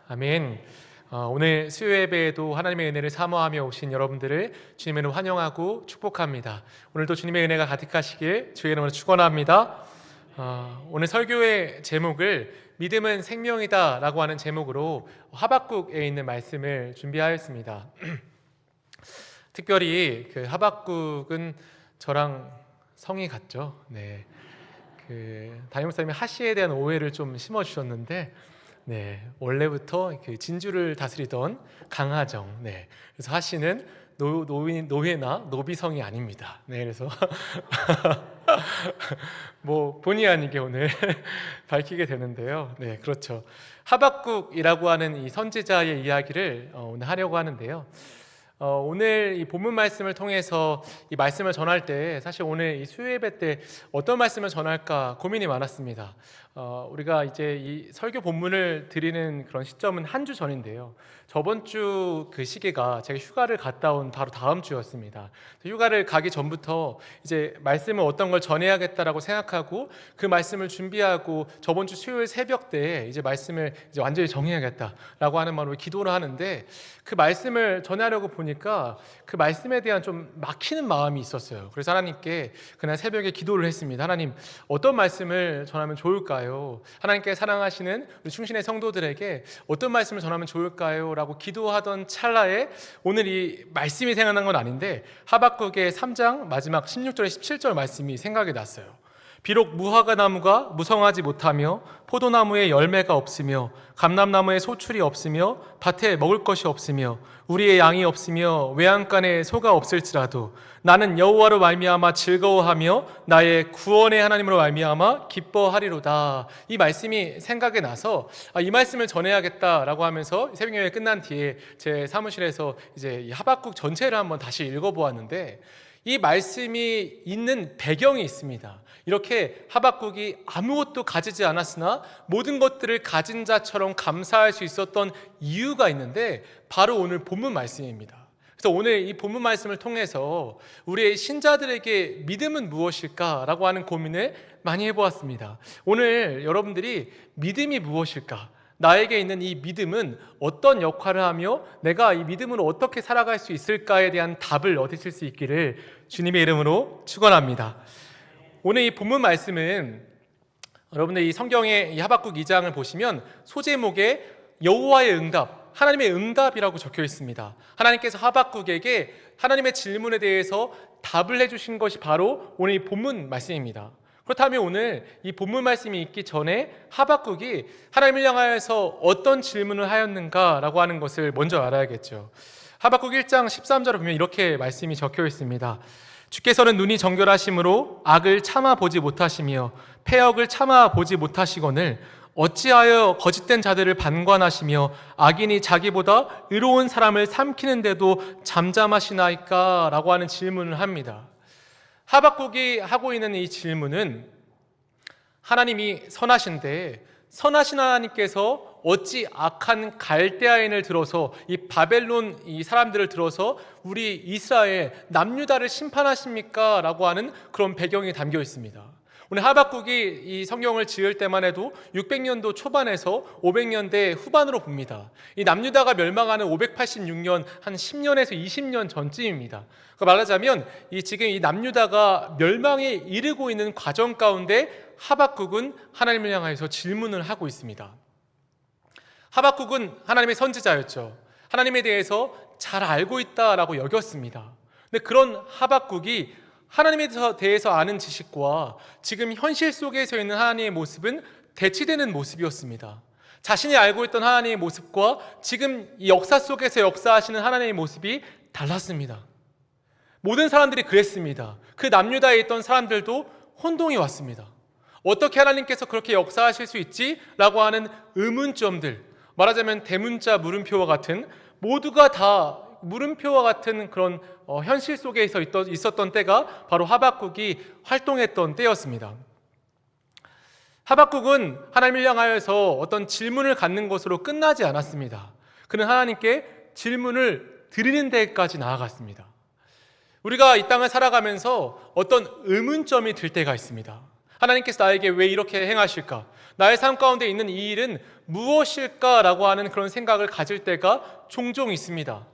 아멘. 오늘 수요 예배에도 하나님의 은혜를 사모하며 오신 여러분들을 주님의 이름으로 환영하고 축복합니다. 오늘도 주님의 은혜가 가득하시길 주의 이름으로 축원합니다. 오늘 설교의 제목을 믿음은 생명이다 라고 하는 제목으로 하박국에 있는 말씀을 준비하였습니다. 특별히 그 하박국은 저랑 성이 같죠. 네. 담임 목사님이 하시에 대한 오해를 좀 심어주셨는데, 원래부터 그 진주를 다스리던 강하정. 그래서 하씨는 노회나 노비성이 아닙니다. 그래서 뭐 본의 아니게 오늘 밝히게 되는데요. 그렇죠. 하박국이라고 하는 이 선지자의 이야기를 오늘 하려고 하는데요. 오늘 이 본문 말씀을 통해서 이 말씀을 전할 때 사실 오늘 이 수요 예배 때 어떤 말씀을 전할까 고민이 많았습니다. 우리가 이제 이 설교 본문을 드리는 그런 시점은 한 주 전인데요. 저번 주 그 시기가 제가 휴가를 갔다 온 바로 다음 주였습니다. 휴가를 가기 전부터 이제 말씀을 어떤 걸 전해야겠다라고 생각하고 그 말씀을 준비하고 저번 주 수요일 새벽 때 이제 말씀을 이제 완전히 정해야겠다라고 하는 마음으로 기도를 하는데 그 말씀을 전하려고 보니까 그 말씀에 대한 좀 막히는 마음이 있었어요. 그래서 하나님께 그날 새벽에 기도를 했습니다. 하나님, 어떤 말씀을 전하면 좋을까요? 하나님께 사랑하시는 우리 충신의 성도들에게 어떤 말씀을 전하면 좋을까요? 라고 기도하던 찰나에 오늘 이 말씀이 생각난 건 아닌데 하박국의 3장 마지막 16절에 17절 말씀이 생각이 났어요. 비록 무화과 나무가 무성하지 못하며 포도나무에 열매가 없으며 감람나무에 소출이 없으며 밭에 먹을 것이 없으며 우리의 양이 없으며 외양간에 소가 없을지라도 나는 여호와로 말미암아 즐거워하며 나의 구원의 하나님으로 말미암아 기뻐하리로다. 이 말씀이 생각이 나서 이 말씀을 전해야겠다라고 하면서 새벽예배 끝난 뒤에 제 사무실에서 이제 이 하박국 전체를 한번 다시 읽어보았는데 이 말씀이 있는 배경이 있습니다. 이렇게 하박국이 아무것도 가지지 않았으나 모든 것들을 가진 자처럼 감사할 수 있었던 이유가 있는데 바로 오늘 본문 말씀입니다. 그래서 오늘 이 본문 말씀을 통해서 우리의 신자들에게 믿음은 무엇일까라고 하는 고민을 많이 해보았습니다. 오늘 여러분들이 믿음이 무엇일까? 나에게 있는 이 믿음은 어떤 역할을 하며 내가 이 믿음으로 어떻게 살아갈 수 있을까에 대한 답을 얻으실 수 있기를 주님의 이름으로 축원합니다. 오늘 이 본문 말씀은 여러분들 이 성경의 이 하박국 2장을 보시면 소제목에 여호와의 응답, 하나님의 응답이라고 적혀 있습니다. 하나님께서 하박국에게 하나님의 질문에 대해서 답을 해주신 것이 바로 오늘 이 본문 말씀입니다. 그렇다면 오늘 이 본문 말씀이 있기 전에 하박국이 하나님을 향하여서 어떤 질문을 하였는가라고 하는 것을 먼저 알아야겠죠. 하박국 1장 13절을 보면 이렇게 말씀이 적혀 있습니다. 주께서는 눈이 정결하심으로 악을 참아보지 못하시며 패역을 참아보지 못하시거늘 어찌하여 거짓된 자들을 반관하시며 악인이 자기보다 의로운 사람을 삼키는데도 잠잠하시나이까? 라고 하는 질문을 합니다. 하박국이 하고 있는 이 질문은 하나님이 선하신데 선하신 하나님께서 어찌 악한 갈대아인을 들어서 이 바벨론 이 사람들을 들어서 우리 이스라엘 남유다를 심판하십니까? 라고 하는 그런 배경이 담겨 있습니다. 오늘 하박국이 이 성경을 지을 때만 해도 600년도 초반에서 500년대 후반으로 봅니다. 이 남유다가 멸망하는 586년 한 10년에서 20년 전쯤입니다. 말하자면 지금 이 남유다가 멸망에 이르고 있는 과정 가운데 하박국은 하나님을 향해서 질문을 하고 있습니다. 하박국은 하나님의 선지자였죠. 하나님에 대해서 잘 알고 있다라고 여겼습니다. 근데 그런 하박국이 하나님에 대해서 아는 지식과 지금 현실 속에서 있는 하나님의 모습은 대치되는 모습이었습니다. 자신이 알고 있던 하나님의 모습과 지금 이 역사 속에서 역사하시는 하나님의 모습이 달랐습니다. 모든 사람들이 그랬습니다. 그 남유다에 있던 사람들도 혼동이 왔습니다. 어떻게 하나님께서 그렇게 역사하실 수 있지? 라고 하는 의문점들, 말하자면 대문자 물음표와 같은 모두가 다 물음표와 같은 그런 현실 속에 있었던 때가 바로 하박국이 활동했던 때였습니다. 하박국은 하나님을 향하여서 어떤 질문을 갖는 것으로 끝나지 않았습니다. 그는 하나님께 질문을 드리는 데까지 나아갔습니다. 우리가 이 땅을 살아가면서 어떤 의문점이 들 때가 있습니다. 하나님께서 나에게 왜 이렇게 행하실까? 나의 삶 가운데 있는 이 일은 무엇일까라고 하는 그런 생각을 가질 때가 종종 있습니다.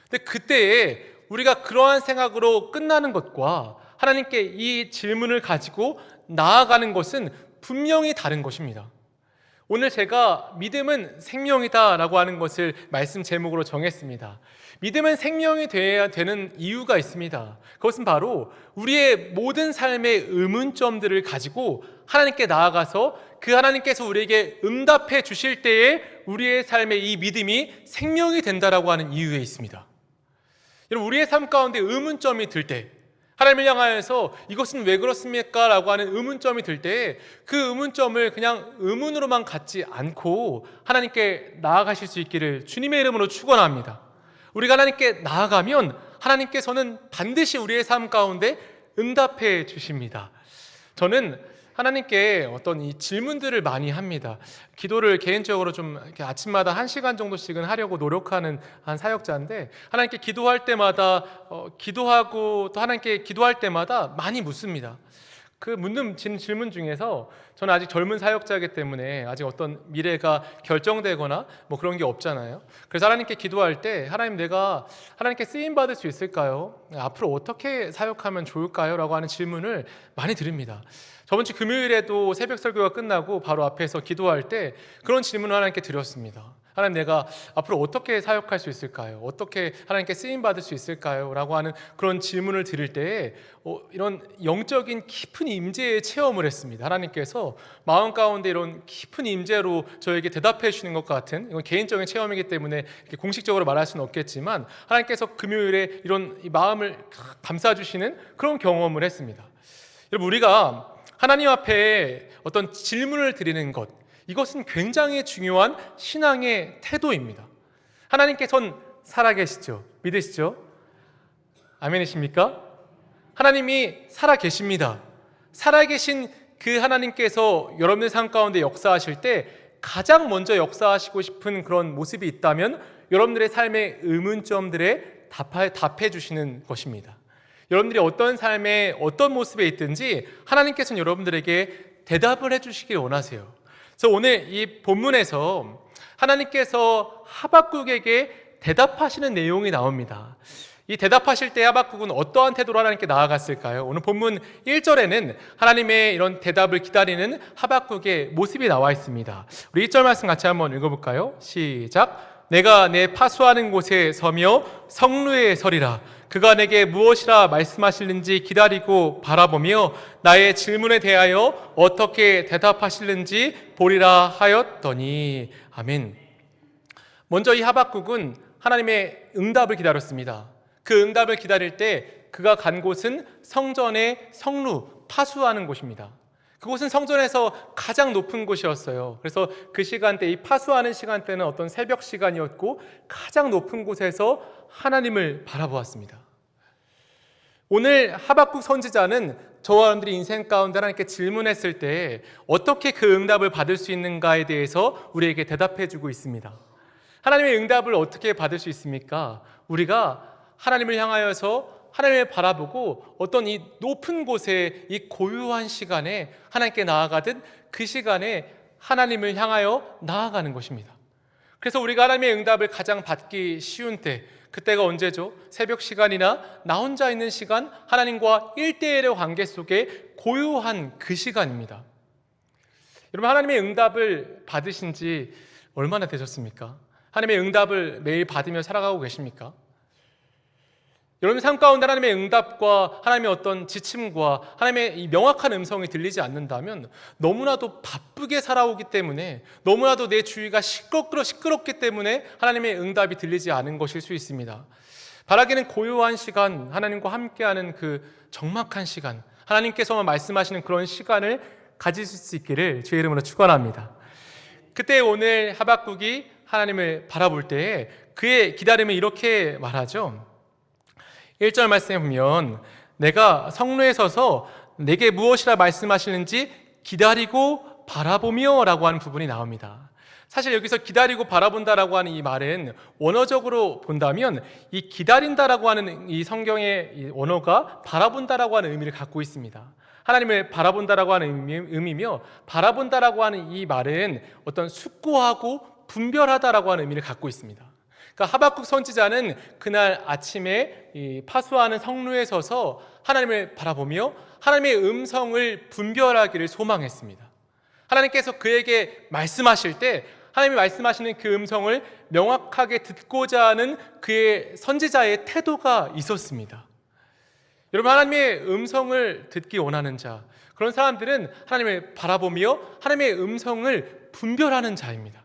근데 그때에 우리가 그러한 생각으로 끝나는 것과 하나님께 이 질문을 가지고 나아가는 것은 분명히 다른 것입니다. 오늘 제가 믿음은 생명이다라고 하는 것을 말씀 제목으로 정했습니다. 믿음은 생명이 되어야 되는 이유가 있습니다. 그것은 바로 우리의 모든 삶의 의문점들을 가지고 하나님께 나아가서 그 하나님께서 우리에게 응답해 주실 때에 우리의 삶의 이 믿음이 생명이 된다라고 하는 이유에 있습니다. 여러분, 우리의 삶 가운데 의문점이 들 때, 하나님을 향하여서 이것은 왜 그렇습니까? 라고 하는 의문점이 들 때 그 의문점을 그냥 의문으로만 갖지 않고 하나님께 나아가실 수 있기를 주님의 이름으로 축원합니다. 우리가 하나님께 나아가면 하나님께서는 반드시 우리의 삶 가운데 응답해 주십니다. 저는 하나님께 어떤 이 질문들을 많이 합니다. 기도를 개인적으로 좀 이렇게 아침마다 1시간 정도씩은 하려고 노력하는 한 사역자인데, 하나님께 기도할 때마다 기도하고 또 하나님께 기도할 때마다 많이 묻습니다. 그 묻는 질문 중에서, 저는 아직 젊은 사역자이기 때문에 아직 어떤 미래가 결정되거나 뭐 그런 게 없잖아요. 그래서 하나님께 기도할 때, 하나님, 내가 하나님께 쓰임 받을 수 있을까요? 앞으로 어떻게 사역하면 좋을까요? 라고 하는 질문을 많이 드립니다. 저번 주 금요일에도 새벽 설교가 끝나고 바로 앞에서 기도할 때 그런 질문을 하나님께 드렸습니다. 하나님, 내가 앞으로 어떻게 사역할 수 있을까요? 어떻게 하나님께 쓰임 받을 수 있을까요? 라고 하는 그런 질문을 드릴 때에 이런 영적인 깊은 임재의 체험을 했습니다. 하나님께서 마음 가운데 이런 깊은 임재로 저에게 대답해 주시는 것 같은, 이건 개인적인 체험이기 때문에 공식적으로 말할 수는 없겠지만, 하나님께서 금요일에 이런 마음을 감싸 주시는 그런 경험을 했습니다. 여러분, 우리가 하나님 앞에 어떤 질문을 드리는 것, 이것은 굉장히 중요한 신앙의 태도입니다. 하나님께서는 살아계시죠? 믿으시죠? 아멘이십니까? 하나님이 살아계십니다. 살아계신 그 하나님께서 여러분의 삶 가운데 역사하실 때 가장 먼저 역사하시고 싶은 그런 모습이 있다면 여러분들의 삶의 의문점들에 답해 주시는 것입니다. 여러분들이 어떤 삶에 어떤 모습에 있든지 하나님께서는 여러분들에게 대답을 해주시길 원하세요. 그래서 오늘 이 본문에서 하나님께서 하박국에게 대답하시는 내용이 나옵니다. 이 대답하실 때 하박국은 어떠한 태도로 하나님께 나아갔을까요? 오늘 본문 1절에는 하나님의 이런 대답을 기다리는 하박국의 모습이 나와 있습니다. 우리 1절 말씀 같이 한번 읽어볼까요? 시작. 내가 내 파수하는 곳에 서며 성루에 서리라. 그가 내게 무엇이라 말씀하실는지 기다리고 바라보며 나의 질문에 대하여 어떻게 대답하실는지 보리라 하였더니. 아멘. 먼저 이 하박국은 하나님의 응답을 기다렸습니다. 그 응답을 기다릴 때 그가 간 곳은 성전의 성루, 파수하는 곳입니다. 그곳은 성전에서 가장 높은 곳이었어요. 그래서 그 시간대, 이 파수하는 시간대는 어떤 새벽 시간이었고 가장 높은 곳에서 하나님을 바라보았습니다. 오늘 하박국 선지자는 저와 여러분들이 인생 가운데 하나님께 질문했을 때 어떻게 그 응답을 받을 수 있는가에 대해서 우리에게 대답해 주고 있습니다. 하나님의 응답을 어떻게 받을 수 있습니까? 우리가 하나님을 향하여서 하나님을 바라보고 어떤 이 높은 곳에 이 고요한 시간에 하나님께 나아가듯 그 시간에 하나님을 향하여 나아가는 것입니다. 그래서 우리가 하나님의 응답을 가장 받기 쉬운 때, 그때가 언제죠? 새벽 시간이나 나 혼자 있는 시간, 하나님과 1대1의 관계 속에 고요한 그 시간입니다. 여러분, 하나님의 응답을 받으신 지 얼마나 되셨습니까? 하나님의 응답을 매일 받으며 살아가고 계십니까? 여러분 삶 가운데 하나님의 응답과 하나님의 어떤 지침과 하나님의 이 명확한 음성이 들리지 않는다면 너무나도 바쁘게 살아오기 때문에, 너무나도 내 주위가 시끄럽기 때문에 하나님의 응답이 들리지 않은 것일 수 있습니다. 바라기는 고요한 시간, 하나님과 함께하는 그 적막한 시간, 하나님께서만 말씀하시는 그런 시간을 가질 수 있기를 주의 이름으로 축원합니다. 그때 오늘 하박국이 하나님을 바라볼 때에 그의 기다림을 이렇게 말하죠. 1절 말씀에 보면 내가 성루에 서서 내게 무엇이라 말씀하시는지 기다리고 바라보며 라고 하는 부분이 나옵니다. 사실 여기서 기다리고 바라본다라고 하는 이 말은 원어적으로 본다면 이 기다린다라고 하는 이 성경의 이 원어가 바라본다라고 하는 의미를 갖고 있습니다. 하나님을 바라본다라고 하는 의미며, 바라본다라고 하는 이 말은 어떤 숙고하고 분별하다라고 하는 의미를 갖고 있습니다. 그러니까 하박국 선지자는 그날 아침에 이 파수하는 성루에 서서 하나님을 바라보며 하나님의 음성을 분별하기를 소망했습니다. 하나님께서 그에게 말씀하실 때 하나님이 말씀하시는 그 음성을 명확하게 듣고자 하는 그의 선지자의 태도가 있었습니다. 여러분, 하나님의 음성을 듣기 원하는 자, 그런 사람들은 하나님을 바라보며 하나님의 음성을 분별하는 자입니다.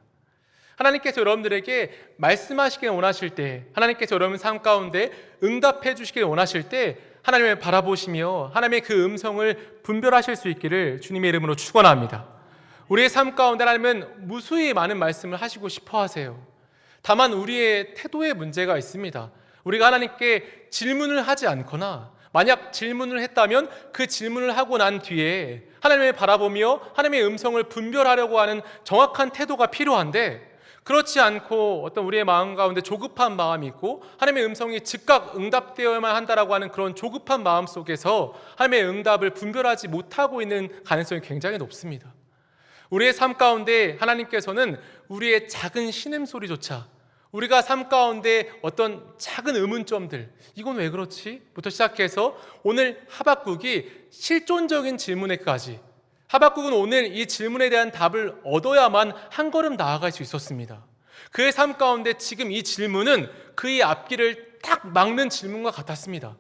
하나님께서 여러분들에게 말씀하시길 원하실 때, 하나님께서 여러분 삶 가운데 응답해 주시길 원하실 때 하나님을 바라보시며 하나님의 그 음성을 분별하실 수 있기를 주님의 이름으로 축원합니다. 우리의 삶 가운데 하나님은 무수히 많은 말씀을 하시고 싶어 하세요. 다만 우리의 태도에 문제가 있습니다. 우리가 하나님께 질문을 하지 않거나, 만약 질문을 했다면 그 질문을 하고 난 뒤에 하나님을 바라보며 하나님의 음성을 분별하려고 하는 정확한 태도가 필요한데, 그렇지 않고 어떤 우리의 마음 가운데 조급한 마음이 있고 하나님의 음성이 즉각 응답되어야만 한다라고 하는 그런 조급한 마음 속에서 하나님의 응답을 분별하지 못하고 있는 가능성이 굉장히 높습니다. 우리의 삶 가운데 하나님께서는 우리의 작은 신음소리조차, 우리가 삶 가운데 어떤 작은 의문점들, 이건 왜 그렇지? 부터 시작해서 오늘 하박국이 실존적인 질문에까지, 하박국은 오늘 이 질문에 대한 답을 얻어야만 한 걸음 나아갈 수 있었습니다. 그의 삶 가운데 지금 이 질문은 그의 앞길을 딱 막는 질문과 같았습니다.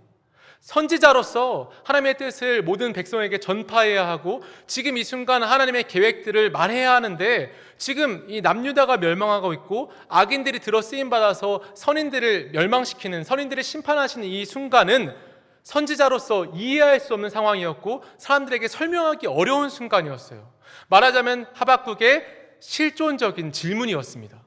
선지자로서 하나님의 뜻을 모든 백성에게 전파해야 하고 지금 이 순간 하나님의 계획들을 말해야 하는데, 지금 이 남유다가 멸망하고 있고 악인들이 들어 쓰임 받아서 선인들을 멸망시키는, 선인들을 심판하시는 이 순간은 선지자로서 이해할 수 없는 상황이었고 사람들에게 설명하기 어려운 순간이었어요. 말하자면 하박국의 실존적인 질문이었습니다.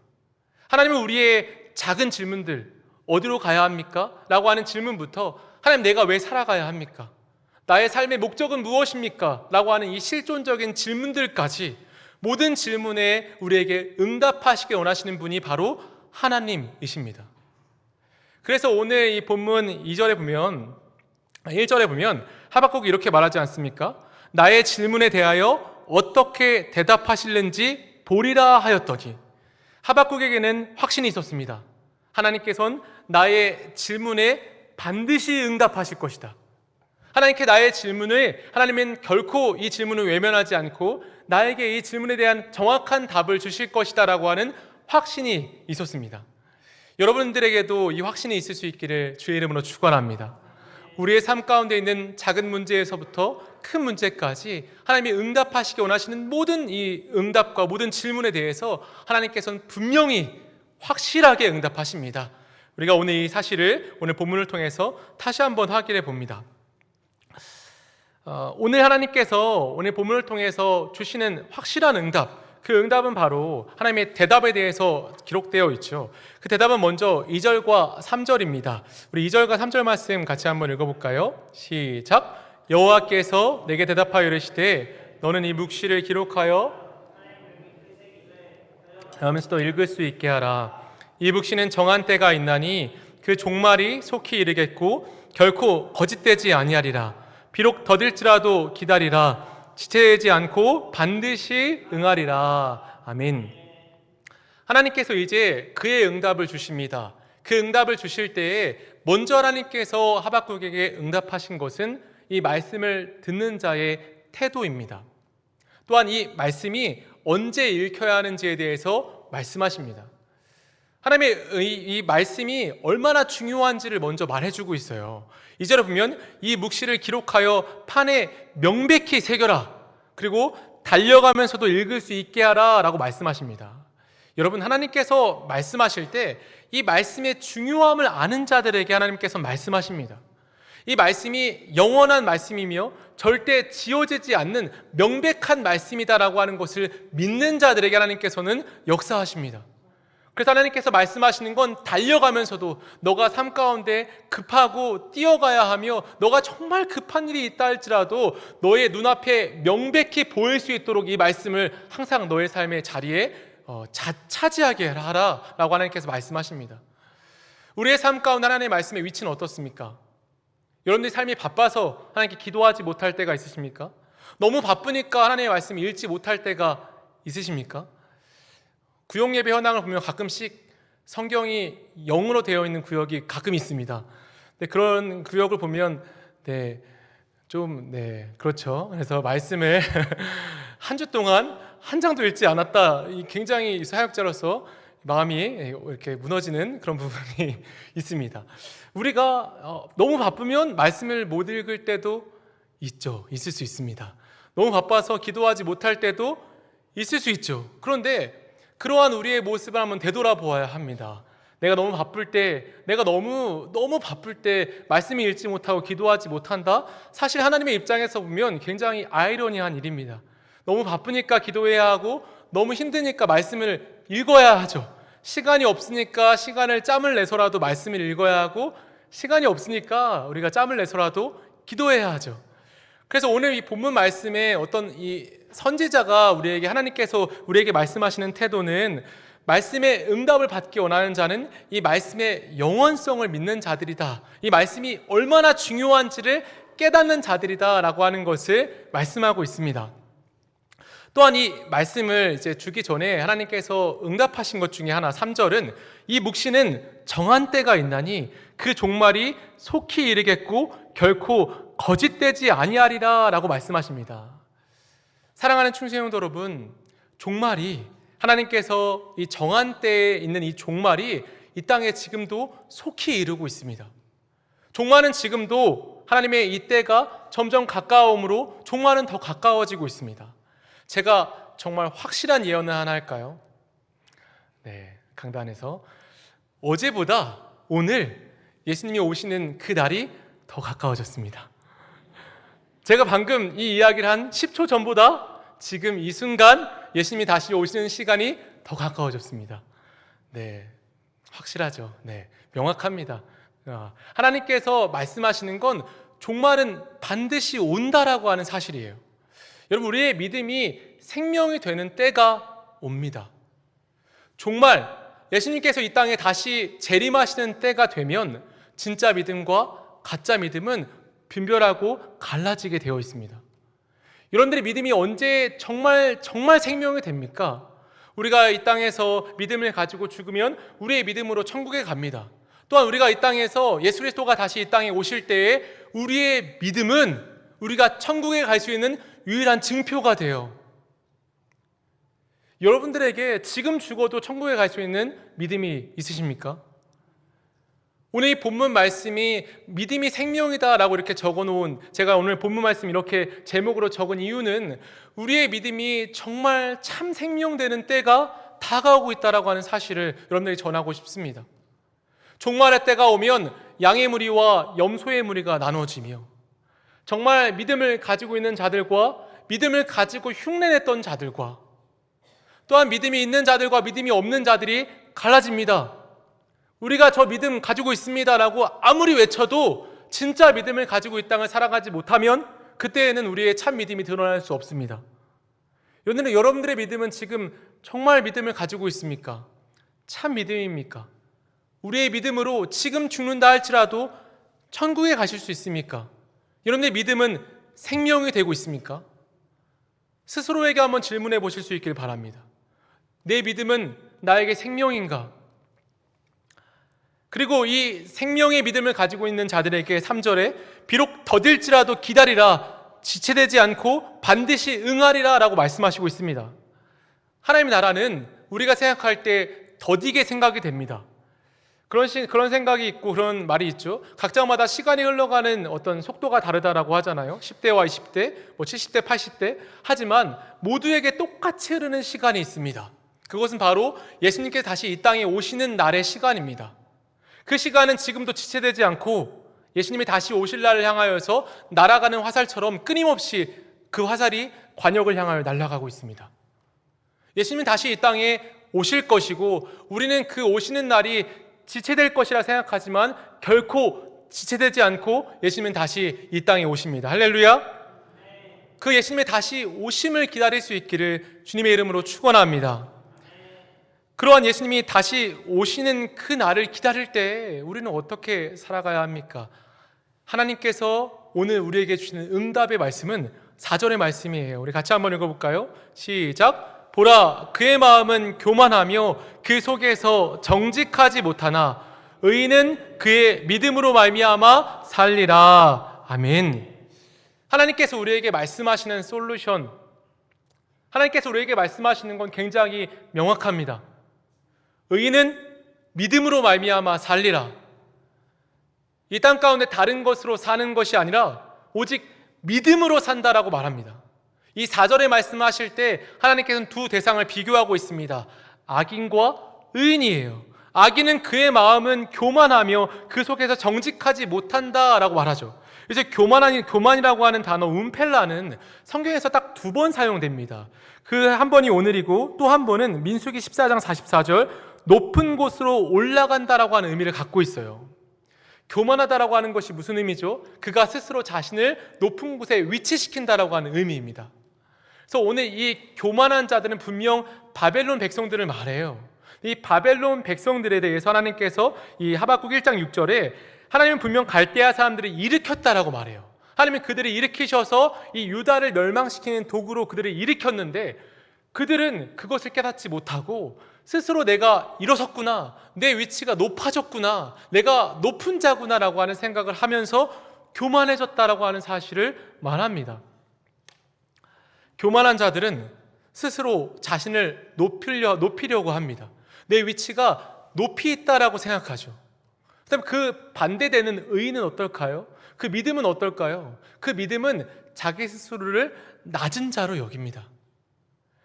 하나님은 우리의 작은 질문들, 어디로 가야 합니까? 라고 하는 질문부터, 하나님, 내가 왜 살아가야 합니까? 나의 삶의 목적은 무엇입니까? 라고 하는 이 실존적인 질문들까지, 모든 질문에 우리에게 응답하시길 원하시는 분이 바로 하나님이십니다. 그래서 오늘 이 본문 1절에 보면 하박국이 이렇게 말하지 않습니까? 나의 질문에 대하여 어떻게 대답하실는지 보리라 하였더니, 하박국에게는 확신이 있었습니다. 하나님께서는 나의 질문에 반드시 응답하실 것이다. 하나님께 나의 질문을, 하나님은 결코 이 질문을 외면하지 않고 나에게 이 질문에 대한 정확한 답을 주실 것이다 라고 하는 확신이 있었습니다. 여러분들에게도 이 확신이 있을 수 있기를 주의 이름으로 축원합니다. 우리의 삶 가운데 있는 작은 문제에서부터 큰 문제까지 하나님이 응답하시기 원하시는 모든 이 응답과 모든 질문에 대해서 하나님께서는 분명히 확실하게 응답하십니다. 우리가 오늘 이 사실을 오늘 본문을 통해서 다시 한번 확인해 봅니다. 오늘 하나님께서 오늘 본문을 통해서 주시는 확실한 응답, 그 응답은 바로 하나님의 대답에 대해서 기록되어 있죠. 그 대답은 먼저 2절과 3절입니다. 우리 2절과 3절 말씀 같이 한번 읽어볼까요? 시작. 여호와께서 내게 대답하여 이르시되 너는 이 묵시를 기록하여 하면서 또 읽을 수 있게 하라. 이 묵시는 정한 때가 있나니 그 종말이 속히 이르겠고 결코 거짓되지 아니하리라. 비록 더딜지라도 기다리라. 지체되지 않고 반드시 응하리라. 아멘. 하나님께서 이제 그의 응답을 주십니다. 그 응답을 주실 때에 먼저 하나님께서 하박국에게 응답하신 것은 이 말씀을 듣는 자의 태도입니다. 또한 이 말씀이 언제 읽혀야 하는지에 대해서 말씀하십니다. 하나님의 이 말씀이 얼마나 중요한지를 먼저 말해주고 있어요. 2절에 보면 이 묵시를 기록하여 판에 명백히 새겨라. 그리고 달려가면서도 읽을 수 있게 하라 라고 말씀하십니다. 여러분, 하나님께서 말씀하실 때 이 말씀의 중요함을 아는 자들에게 하나님께서 말씀하십니다. 이 말씀이 영원한 말씀이며 절대 지워지지 않는 명백한 말씀이다라고 하는 것을 믿는 자들에게 하나님께서는 역사하십니다. 그래서 하나님께서 말씀하시는 건 달려가면서도 너가 삶 가운데 급하고 뛰어가야 하며 너가 정말 급한 일이 있다 할지라도 너의 눈앞에 명백히 보일 수 있도록 이 말씀을 항상 너의 삶의 자리에 차지하게 하라라고 하나님께서 말씀하십니다. 우리의 삶 가운데 하나님의 말씀의 위치는 어떻습니까? 여러분들이 삶이 바빠서 하나님께 기도하지 못할 때가 있으십니까? 너무 바쁘니까 하나님의 말씀을 읽지 못할 때가 있으십니까? 구역예배 현황을 보면 가끔씩 성경이 영어로 되어 있는 구역이 가끔 있습니다. 그런 구역을 보면 그렇죠. 그래서 말씀을 한 주 동안 한 장도 읽지 않았다. 굉장히 사역자로서 마음이 이렇게 무너지는 그런 부분이 있습니다. 우리가 너무 바쁘면 말씀을 못 읽을 때도 있을 수 있습니다. 너무 바빠서 기도하지 못할 때도 있을 수 있죠. 그런데 그러한 우리의 모습을 한번 되돌아보아야 합니다. 내가 너무 바쁠 때 말씀을 읽지 못하고 기도하지 못한다? 사실 하나님의 입장에서 보면 굉장히 아이러니한 일입니다. 너무 바쁘니까 기도해야 하고 너무 힘드니까 말씀을 읽어야 하죠. 시간이 없으니까 짬을 내서라도 말씀을 읽어야 하고, 시간이 없으니까 우리가 짬을 내서라도 기도해야 하죠. 그래서 오늘 이 본문 말씀에 어떤 이 선지자가 하나님께서 우리에게 말씀하시는 태도는, 말씀의 응답을 받기 원하는 자는 이 말씀의 영원성을 믿는 자들이다, 이 말씀이 얼마나 중요한지를 깨닫는 자들이다 라고 하는 것을 말씀하고 있습니다. 또한 이 말씀을 주기 전에 하나님께서 응답하신 것 중에 하나, 3절은 이 묵시는 정한 때가 있나니 그 종말이 속히 이르겠고 결코 거짓되지 아니하리라 라고 말씀하십니다. 사랑하는 충성형도 여러분, 종말이, 하나님께서 이 정한 때에 있는 이 종말이 이 땅에 지금도 속히 이르고 있습니다. 종말은 지금도 하나님의 이 때가 점점 가까움으로 종말은 더 가까워지고 있습니다. 제가 정말 확실한 예언을 하나 할까요? 강단에서 어제보다 오늘 예수님이 오시는 그 날이 더 가까워졌습니다. 제가 방금 이 이야기를 한 10초 전보다 지금 이 순간 예수님이 다시 오시는 시간이 더 가까워졌습니다. 확실하죠. 명확합니다. 하나님께서 말씀하시는 건 종말은 반드시 온다라고 하는 사실이에요. 여러분, 우리의 믿음이 생명이 되는 때가 옵니다. 정말 예수님께서 이 땅에 다시 재림하시는 때가 되면 진짜 믿음과 가짜 믿음은 분별하고 갈라지게 되어 있습니다. 여러분들의 믿음이 언제 정말 생명이 됩니까? 우리가 이 땅에서 믿음을 가지고 죽으면 우리의 믿음으로 천국에 갑니다. 또한 우리가 이 땅에서 예수 그리스도가 다시 이 땅에 오실 때에 우리의 믿음은 우리가 천국에 갈 수 있는 유일한 증표가 돼요. 여러분들에게 지금 죽어도 천국에 갈 수 있는 믿음이 있으십니까? 오늘 이 본문 말씀이 믿음이 생명이다라고 이렇게 적어놓은, 제가 오늘 본문 말씀 이렇게 제목으로 적은 이유는 우리의 믿음이 정말 참 생명되는 때가 다가오고 있다라고 하는 사실을 여러분들에게 전하고 싶습니다. 종말의 때가 오면 양의 무리와 염소의 무리가 나눠지며 정말 믿음을 가지고 있는 자들과 믿음을 가지고 흉내냈던 자들과 또한 믿음이 있는 자들과 믿음이 없는 자들이 갈라집니다. 우리가 저 믿음 가지고 있습니다라고 아무리 외쳐도 진짜 믿음을 가지고 이 땅을 살아가지 못하면 그때에는 우리의 참 믿음이 드러날 수 없습니다. 여러분들의 믿음은 지금 정말 믿음을 가지고 있습니까? 참 믿음입니까? 우리의 믿음으로 지금 죽는다 할지라도 천국에 가실 수 있습니까? 여러분들의 믿음은 생명이 되고 있습니까? 스스로에게 한번 질문해 보실 수 있길 바랍니다. 내 믿음은 나에게 생명인가? 그리고 이 생명의 믿음을 가지고 있는 자들에게 3절에 비록 더딜지라도 기다리라, 지체되지 않고 반드시 응하리라 라고 말씀하시고 있습니다. 하나님의 나라는 우리가 생각할 때 더디게 생각이 됩니다. 그런 생각이 있고 그런 말이 있죠. 각자마다 시간이 흘러가는 어떤 속도가 다르다라고 하잖아요. 10대와 20대, 70대, 80대. 하지만 모두에게 똑같이 흐르는 시간이 있습니다. 그것은 바로 예수님께서 다시 이 땅에 오시는 날의 시간입니다. 그 시간은 지금도 지체되지 않고 예수님이 다시 오실 날을 향하여서 날아가는 화살처럼 끊임없이 그 화살이 관역을 향하여 날아가고 있습니다. 예수님은 다시 이 땅에 오실 것이고 우리는 그 오시는 날이 지체될 것이라 생각하지만 결코 지체되지 않고 예수님은 다시 이 땅에 오십니다. 할렐루야. 그 예수님의 다시 오심을 기다릴 수 있기를 주님의 이름으로 축원합니다. 그러한 예수님이 다시 오시는 그 날을 기다릴 때 우리는 어떻게 살아가야 합니까? 하나님께서 오늘 우리에게 주시는 응답의 말씀은 4절의 말씀이에요. 우리 같이 한번 읽어볼까요? 시작! 보라, 그의 마음은 교만하며 그 속에서 정직하지 못하나 의인은 그의 믿음으로 말미암아 살리라. 아멘. 하나님께서 우리에게 말씀하시는 솔루션, 하나님께서 우리에게 말씀하시는 건 굉장히 명확합니다. 의인은 믿음으로 말미암아 살리라. 이 땅 가운데 다른 것으로 사는 것이 아니라 오직 믿음으로 산다라고 말합니다. 이 4절에 말씀하실 때 하나님께서는 두 대상을 비교하고 있습니다. 악인과 의인이에요. 악인은 그의 마음은 교만하며 그 속에서 정직하지 못한다라고 말하죠. 그래서 교만이라고 하는 단어 움펠라는 성경에서 딱 2번 사용됩니다. 그 한 번이 오늘이고 또 한 번은 민수기 14장 44절 높은 곳으로 올라간다라고 하는 의미를 갖고 있어요. 교만하다라고 하는 것이 무슨 의미죠? 그가 스스로 자신을 높은 곳에 위치시킨다라고 하는 의미입니다. 그래서 오늘 이 교만한 자들은 분명 바벨론 백성들을 말해요. 이 바벨론 백성들에 대해서 하나님께서 이 하박국 1장 6절에 하나님은 분명 갈대아 사람들을 일으켰다라고 말해요. 하나님은 그들을 일으키셔서 이 유다를 멸망시키는 도구로 그들을 일으켰는데 그들은 그것을 깨닫지 못하고 스스로 내가 일어섰구나, 내 위치가 높아졌구나, 내가 높은 자구나라고 하는 생각을 하면서 교만해졌다라고 하는 사실을 말합니다. 교만한 자들은 스스로 자신을 높이려고 합니다. 내 위치가 높이 있다라고 생각하죠. 그다음 그 반대되는 의인은 어떨까요? 그 믿음은 어떨까요? 그 믿음은 자기 스스로를 낮은 자로 여깁니다.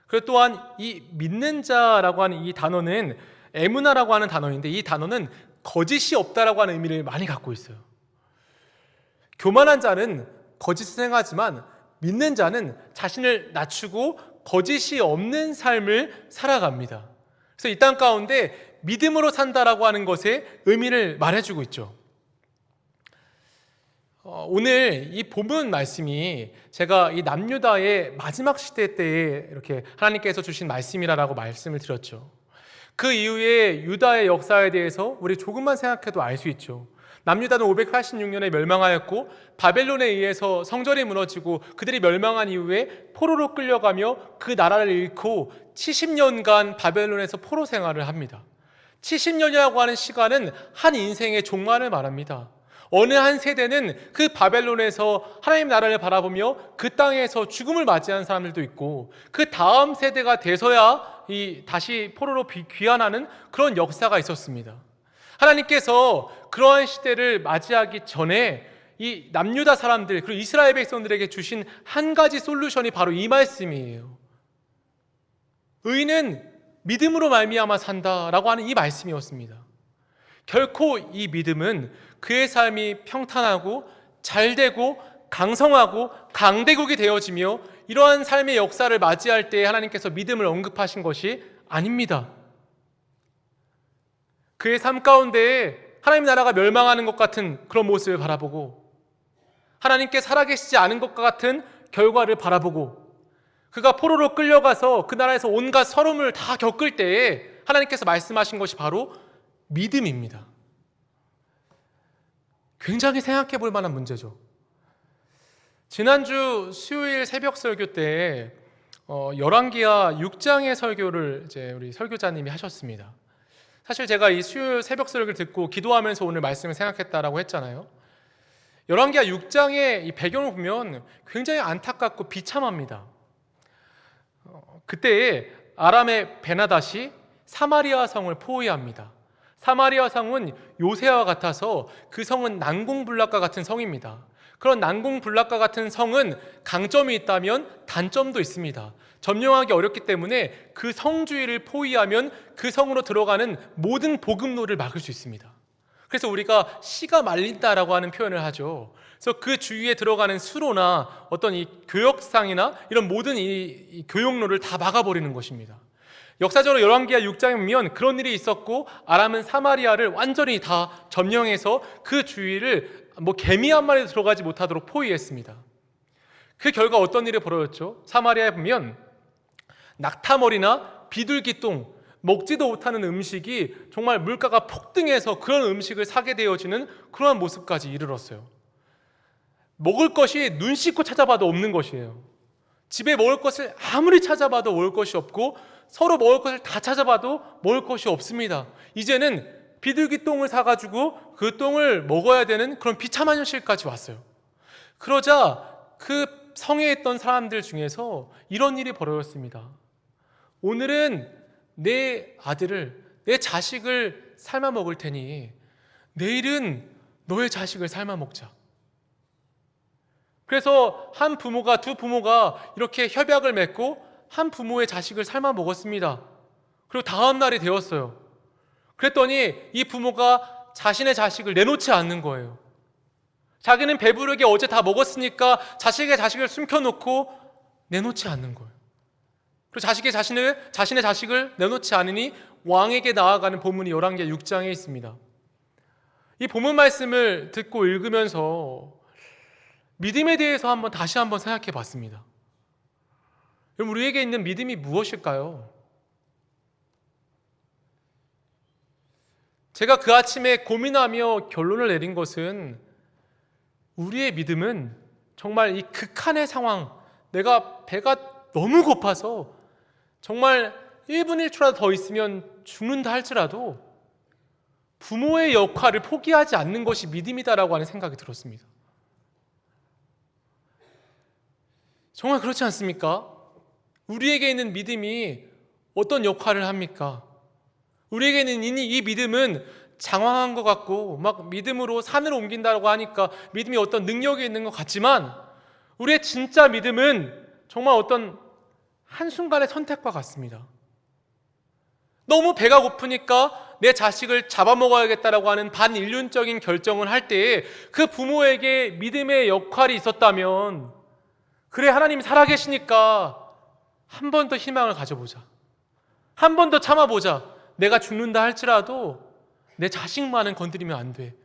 그리고 또한 이 믿는 자라고 하는 이 단어는 에무나라고 하는 단어인데 이 단어는 거짓이 없다라고 하는 의미를 많이 갖고 있어요. 교만한 자는 거짓을 행하지만 믿는 자는 자신을 낮추고 거짓이 없는 삶을 살아갑니다. 그래서 이 땅 가운데 믿음으로 산다라고 하는 것의 의미를 말해주고 있죠. 오늘 이 본문 말씀이 제가 이 남유다의 마지막 시대 때에 이렇게 하나님께서 주신 말씀이라고 말씀을 드렸죠. 그 이후에 유다의 역사에 대해서 우리 조금만 생각해도 알 수 있죠. 남유다는 586년에 멸망하였고 바벨론에 의해서 성전이 무너지고 그들이 멸망한 이후에 포로로 끌려가며 그 나라를 잃고 70년간 바벨론에서 포로 생활을 합니다. 70년이라고 하는 시간은 한 인생의 종말을 말합니다. 어느 한 세대는 그 바벨론에서 하나님 나라를 바라보며 그 땅에서 죽음을 맞이한 사람들도 있고 그 다음 세대가 돼서야 다시 포로로 귀환하는 그런 역사가 있었습니다. 하나님께서 그러한 시대를 맞이하기 전에 이 남유다 사람들 그리고 이스라엘 백성들에게 주신 한 가지 솔루션이 바로 이 말씀이에요. 의인은 믿음으로 말미암아 산다라고 하는 이 말씀이었습니다. 결코 이 믿음은 그의 삶이 평탄하고 잘되고 강성하고 강대국이 되어지며 이러한 삶의 역사를 맞이할 때 하나님께서 믿음을 언급하신 것이 아닙니다. 그의 삶 가운데에 하나님 나라가 멸망하는 것 같은 그런 모습을 바라보고 하나님께 살아계시지 않은 것과 같은 결과를 바라보고 그가 포로로 끌려가서 그 나라에서 온갖 서름을 다 겪을 때에 하나님께서 말씀하신 것이 바로 믿음입니다. 굉장히 생각해 볼 만한 문제죠. 지난주 수요일 새벽 설교 때 열왕기하 6장의 설교를 이제 우리 설교자님이 하셨습니다. 사실 제가 이 수요일 새벽 설교를 듣고 기도하면서 오늘 말씀을 생각했다라고 했잖아요. 열왕기하 6장의 이 배경을 보면 굉장히 안타깝고 비참합니다. 그때 아람의 베나닷이 사마리아 성을 포위합니다. 사마리아 성은 요새와 같아서 그 성은 난공불락과 같은 성입니다. 그런 난공불락과 같은 성은 강점이 있다면 단점도 있습니다. 점령하기 어렵기 때문에 그 성 주위를 포위하면 그 성으로 들어가는 모든 복음로를 막을 수 있습니다. 그래서 우리가 씨가 말린다라고 하는 표현을 하죠. 그래서 그 주위에 들어가는 수로나 어떤 이 교역상이나 이런 모든 이 교역로를 다 막아버리는 것입니다. 역사적으로 열왕기하 6장에 보면 그런 일이 있었고 아람은 사마리아를 완전히 다 점령해서 그 주위를 개미 한 마리도 들어가지 못하도록 포위했습니다. 그 결과 어떤 일이 벌어졌죠? 사마리아에 보면 낙타머리나 비둘기똥 먹지도 못하는 음식이 정말 물가가 폭등해서 그런 음식을 사게 되어지는 그러한 모습까지 이르렀어요. 먹을 것이 눈 씻고 찾아봐도 없는 것이에요. 집에 먹을 것을 아무리 찾아봐도 먹을 것이 없고 서로 먹을 것을 다 찾아봐도 먹을 것이 없습니다. 이제는 비둘기 똥을 사가지고 그 똥을 먹어야 되는 그런 비참한 현실까지 왔어요. 그러자 그 성에 있던 사람들 중에서 이런 일이 벌어졌습니다. 오늘은 내 아들을, 내 자식을 삶아 먹을 테니 내일은 너의 자식을 삶아 먹자. 그래서 한 부모가, 두 부모가 이렇게 협약을 맺고 한 부모의 자식을 삶아 먹었습니다. 그리고 다음 날이 되었어요. 그랬더니 이 부모가 자신의 자식을 내놓지 않는 거예요. 자기는 배부르게 어제 다 먹었으니까 자식의 자식을 숨겨놓고 내놓지 않는 거예요. 그리고 자신의 자식을 내놓지 않으니 왕에게 나아가는 본문이 열왕기 6장에 있습니다. 이 본문 말씀을 듣고 읽으면서 믿음에 대해서 다시 한번 생각해 봤습니다. 여러분, 우리에게 있는 믿음이 무엇일까요? 제가 그 아침에 고민하며 결론을 내린 것은 우리의 믿음은 정말 이 극한의 상황, 내가 배가 너무 고파서 정말 1분 1초라도 더 있으면 죽는다 할지라도 부모의 역할을 포기하지 않는 것이 믿음이다라고 하는 생각이 들었습니다. 정말 그렇지 않습니까? 우리에게 있는 믿음이 어떤 역할을 합니까? 우리에게는 이 믿음은 장황한 것 같고 막 믿음으로 산을 옮긴다고 하니까 믿음이 어떤 능력이 있는 것 같지만 우리의 진짜 믿음은 정말 어떤 한순간의 선택과 같습니다. 너무 배가 고프니까 내 자식을 잡아먹어야겠다라고 하는 반인륜적인 결정을 할 때에 그 부모에게 믿음의 역할이 있었다면, 그래, 하나님이 살아계시니까 한 번 더 희망을 가져보자, 한 번 더 참아보자, 내가 죽는다 할지라도 내 자식만은 건드리면 안 돼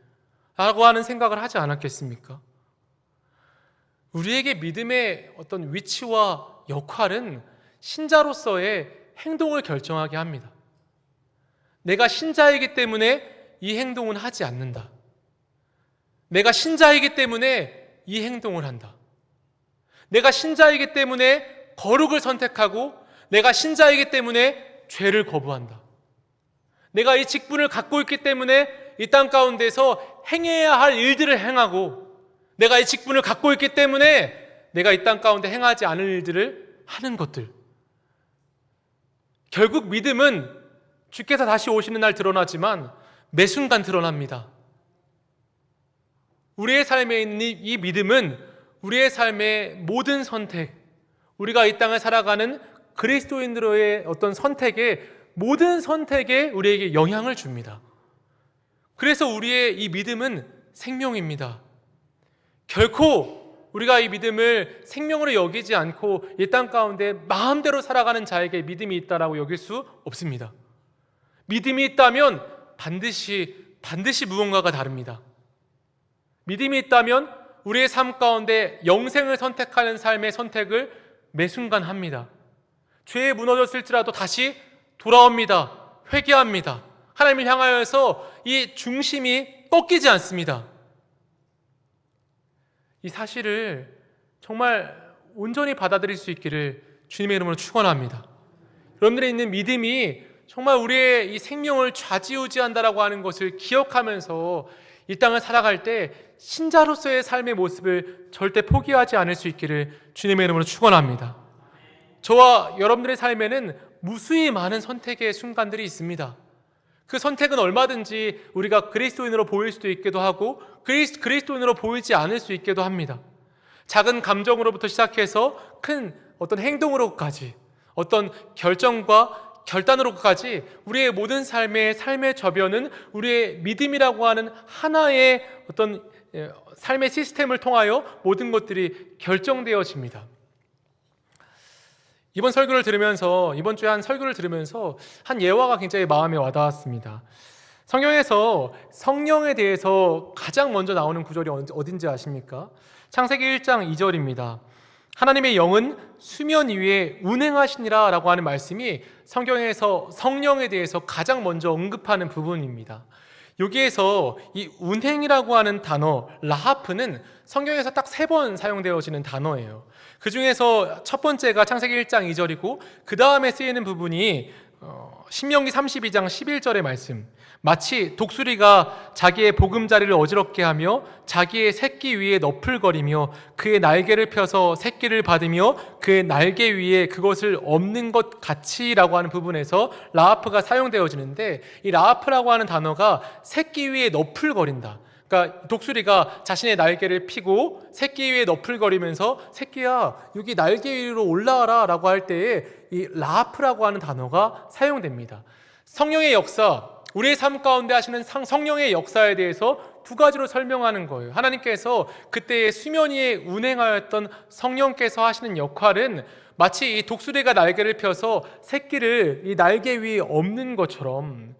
라고 하는 생각을 하지 않았겠습니까? 우리에게 믿음의 어떤 위치와 역할은 신자로서의 행동을 결정하게 합니다. 내가 신자이기 때문에 이 행동은 하지 않는다. 내가 신자이기 때문에 이 행동을 한다. 내가 신자이기 때문에 거룩을 선택하고 내가 신자이기 때문에 죄를 거부한다. 내가 이 직분을 갖고 있기 때문에 이 땅 가운데서 행해야 할 일들을 행하고 내가 이 직분을 갖고 있기 때문에 내가 이 땅 가운데 행하지 않을 일들을 하는 것들. 결국 믿음은 주께서 다시 오시는 날 드러나지만 매 순간 드러납니다. 우리의 삶에 있는 이 믿음은 우리의 삶의 모든 선택, 우리가 이 땅을 살아가는 그리스도인으로의 어떤 모든 선택에 우리에게 영향을 줍니다. 그래서 우리의 이 믿음은 생명입니다. 결코 우리가 이 믿음을 생명으로 여기지 않고 이 땅 가운데 마음대로 살아가는 자에게 믿음이 있다라고 여길 수 없습니다. 믿음이 있다면 반드시 무언가가 다릅니다. 믿음이 있다면 우리의 삶 가운데 영생을 선택하는 삶의 선택을 매 순간 합니다. 죄에 무너졌을지라도 다시 돌아옵니다. 회개합니다. 하나님을 향하여서 이 중심이 꺾이지 않습니다. 이 사실을 정말 온전히 받아들일 수 있기를 주님의 이름으로 축원합니다. 여러분들의 있는 믿음이 정말 우리의 이 생명을 좌지우지한다라고 하는 것을 기억하면서 이 땅을 살아갈 때 신자로서의 삶의 모습을 절대 포기하지 않을 수 있기를 주님의 이름으로 축원합니다. 저와 여러분들의 삶에는 무수히 많은 선택의 순간들이 있습니다. 그 선택은 얼마든지 우리가 그리스도인으로 보일 수도 있기도 하고 그리스도인으로 보이지 않을 수 있기도 합니다. 작은 감정으로부터 시작해서 큰 어떤 행동으로까지, 어떤 결정과 결단으로까지 우리의 모든 삶의 저변은 우리의 믿음이라고 하는 하나의 어떤 삶의 시스템을 통하여 모든 것들이 결정되어집니다. 이번 주에 한 설교를 들으면서 한 예화가 굉장히 마음에 와닿았습니다. 성경에서 성령에 대해서 가장 먼저 나오는 구절이 어딘지 아십니까? 창세기 1장 2절입니다. 하나님의 영은 수면 위에 운행하시니라 라고 하는 말씀이 성경에서 성령에 대해서 가장 먼저 언급하는 부분입니다. 여기에서 이 운행이라고 하는 단어 라하프는 성경에서 딱 3번 사용되어지는 단어예요. 그 중에서 첫 번째가 창세기 1장 2절이고 그 다음에 쓰이는 부분이 신명기 32장 11절의 말씀, 마치 독수리가 자기의 보금자리를 어지럽게 하며 자기의 새끼 위에 너풀거리며 그의 날개를 펴서 새끼를 받으며 그의 날개 위에 그것을 엎는 것 같이라고 하는 부분에서 라하프가 사용되어지는데, 이 라하프라고 하는 단어가 새끼 위에 너풀거린다, 그러니까 독수리가 자신의 날개를 펴고 새끼 위에 너풀거리면서 새끼야 여기 날개 위로 올라와라 라고 할 때에 이 라하프라고 하는 단어가 사용됩니다. 성령의 역사, 우리의 삶 가운데 하시는 성령의 역사에 대해서 2가지로 설명하는 거예요. 하나님께서 그때의 수면 위에 운행하였던 성령께서 하시는 역할은 마치 이 독수리가 날개를 펴서 새끼를 이 날개 위에 엎는 것처럼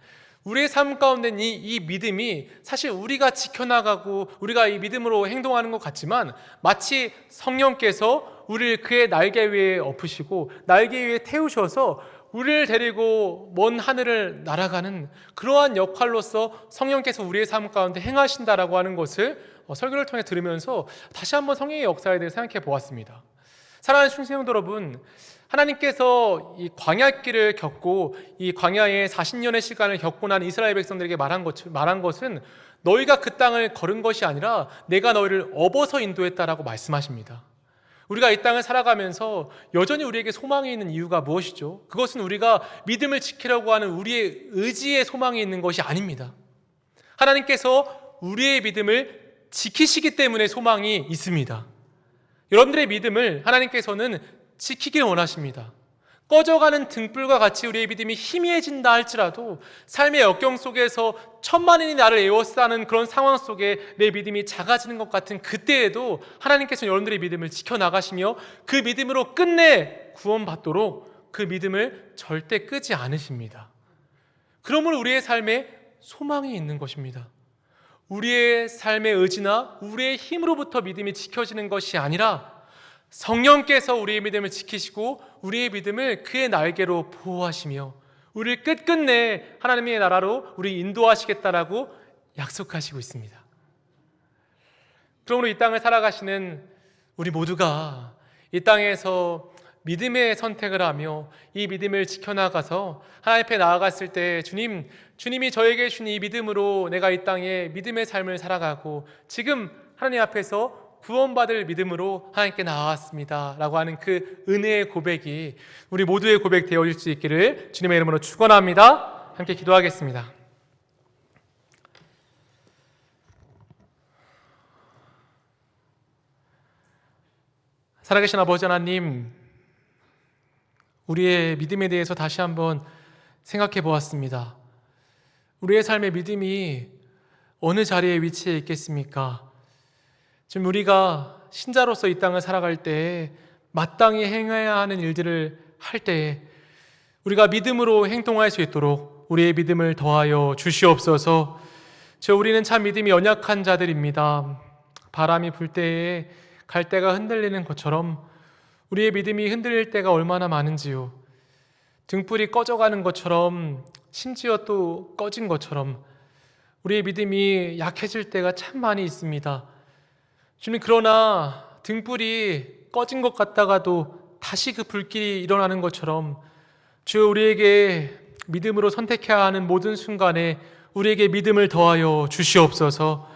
우리의 삶 가운데 이 믿음이 사실 우리가 지켜나가고 우리가 이 믿음으로 행동하는 것 같지만 마치 성령께서 우리를 그의 날개 위에 엎으시고 날개 위에 태우셔서 우리를 데리고 먼 하늘을 날아가는 그러한 역할로서 성령께서 우리의 삶 가운데 행하신다라고 하는 것을 설교를 통해 들으면서 다시 한번 성령의 역사에 대해 생각해 보았습니다. 사랑하는 충성도 여러분, 하나님께서 이 광야길을 겪고 이 광야에 40년의 시간을 겪고 난 이스라엘 백성들에게 말한 것은 너희가 그 땅을 걸은 것이 아니라 내가 너희를 업어서 인도했다라고 말씀하십니다. 우리가 이 땅을 살아가면서 여전히 우리에게 소망이 있는 이유가 무엇이죠? 그것은 우리가 믿음을 지키려고 하는 우리의 의지에 소망이 있는 것이 아닙니다. 하나님께서 우리의 믿음을 지키시기 때문에 소망이 있습니다. 여러분들의 믿음을 하나님께서는 지키길 원하십니다. 꺼져가는 등불과 같이 우리의 믿음이 희미해진다 할지라도 삶의 역경 속에서 천만인이 나를 에워싸는 그런 상황 속에 내 믿음이 작아지는 것 같은 그때에도 하나님께서는 여러분들의 믿음을 지켜나가시며 그 믿음으로 끝내 구원받도록 그 믿음을 절대 끄지 않으십니다. 그러므로 우리의 삶에 소망이 있는 것입니다. 우리의 삶의 의지나 우리의 힘으로부터 믿음이 지켜지는 것이 아니라 성령께서 우리의 믿음을 지키시고 우리의 믿음을 그의 날개로 보호하시며 우리를 끝끝내 하나님의 나라로 우리 인도하시겠다라고 약속하시고 있습니다. 그러므로 이 땅을 살아가시는 우리 모두가 이 땅에서 믿음의 선택을 하며 이 믿음을 지켜나가서 하나님 앞에 나아갔을 때 주님이 저에게 주신 이 믿음으로 내가 이 땅에 믿음의 삶을 살아가고 지금 하나님 앞에서 구원받을 믿음으로 하나님께 나아왔습니다 라고 하는 그 은혜의 고백이 우리 모두의 고백 되어질 수 있기를 주님의 이름으로 축원합니다. 함께 기도하겠습니다. 살아계신 아버지 하나님, 우리의 믿음에 대해서 다시 한번 생각해 보았습니다. 우리의 삶의 믿음이 어느 자리에 위치해 있겠습니까? 지금 우리가 신자로서 이 땅을 살아갈 때 마땅히 행해야 하는 일들을 할 때 우리가 믿음으로 행동할 수 있도록 우리의 믿음을 더하여 주시옵소서. 우리는 참 믿음이 연약한 자들입니다. 바람이 불 때에 갈대가 흔들리는 것처럼 우리의 믿음이 흔들릴 때가 얼마나 많은지요. 등불이 꺼져가는 것처럼 심지어 또 꺼진 것처럼 우리의 믿음이 약해질 때가 참 많이 있습니다. 주님, 그러나 등불이 꺼진 것 같다가도 다시 그 불길이 일어나는 것처럼 주여 우리에게 믿음으로 선택해야 하는 모든 순간에 우리에게 믿음을 더하여 주시옵소서.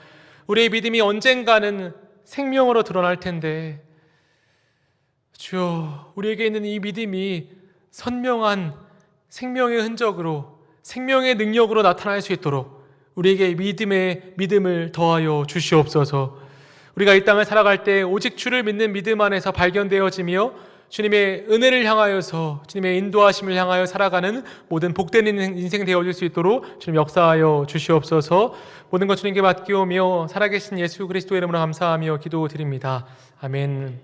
우리의 믿음이 언젠가는 생명으로 드러날 텐데 주여 우리에게 있는 이 믿음이 선명한 생명의 흔적으로 생명의 능력으로 나타날 수 있도록 우리에게 믿음을 더하여 주시옵소서. 우리가 이 땅을 살아갈 때 오직 주를 믿는 믿음 안에서 발견되어지며 주님의 은혜를 향하여서 주님의 인도하심을 향하여 살아가는 모든 복된 인생 되어질 수 있도록 주님 역사하여 주시옵소서. 모든 것 주님께 맡기오며 살아계신 예수 그리스도의 이름으로 감사하며 기도드립니다. 아멘.